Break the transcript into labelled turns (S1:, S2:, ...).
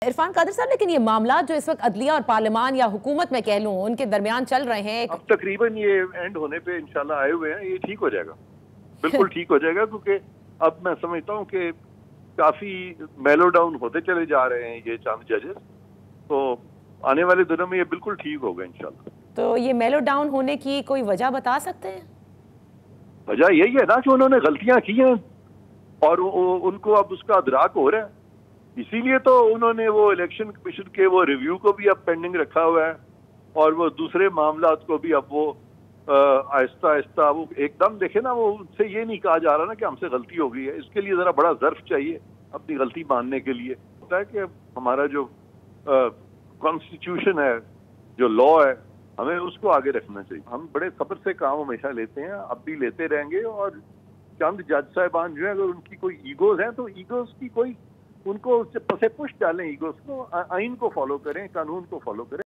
S1: عرفان قادر صاحب، لیکن یہ معاملات جو اس وقت عدلیہ اور پارلیمان یا حکومت میں کہہ لوں ان کے درمیان چل رہے ہیں،
S2: اب تقریباً یہ اینڈ ہونے پہ انشاءاللہ آئے ہوئے ہیں، یہ ٹھیک ہو جائے گا، بالکل ٹھیک ہو جائے گا، کیونکہ اب میں سمجھتا ہوں کہ کافی میلو ڈاؤن ہوتے چلے جا رہے ہیں یہ چند ججز، تو آنے والے دنوں میں یہ بالکل ٹھیک ہوگا انشاءاللہ۔
S1: تو یہ میلو ڈاؤن ہونے کی کوئی وجہ بتا سکتے ہیں؟
S2: وجہ یہی ہے نا کہ انہوں نے غلطیاں کی ہیں اور ان کو اب اس کا ادراک ہو رہا ہے، اسی لیے تو انہوں نے وہ الیکشن کمیشن کے وہ ریویو کو بھی اب پینڈنگ رکھا ہوا ہے، اور وہ دوسرے معاملات کو بھی اب وہ آہستہ آہستہ وہ ایک دم دیکھے نا، وہ ان سے یہ نہیں کہا جا رہا نا کہ ہم سے غلطی ہو گئی ہے، اس کے لیے ذرا بڑا ظرف چاہیے اپنی غلطی ماننے کے لیے۔ ہوتا ہے کہ ہمارا جو کانسٹیٹیوشن ہے، جو لا ہے، ہمیں اس کو آگے رکھنا چاہیے۔ ہم بڑے صبر سے کام ہمیشہ لیتے ہیں، اب بھی لیتے رہیں گے، اور چند جج صاحبان جو ہیں اگر ان کی کوئی ایگوز ہیں تو ایگوز کی کوئی ان کو پسے پش ڈالیں، ایگوز کو، آئین کو فالو کریں، قانون کو فالو کریں۔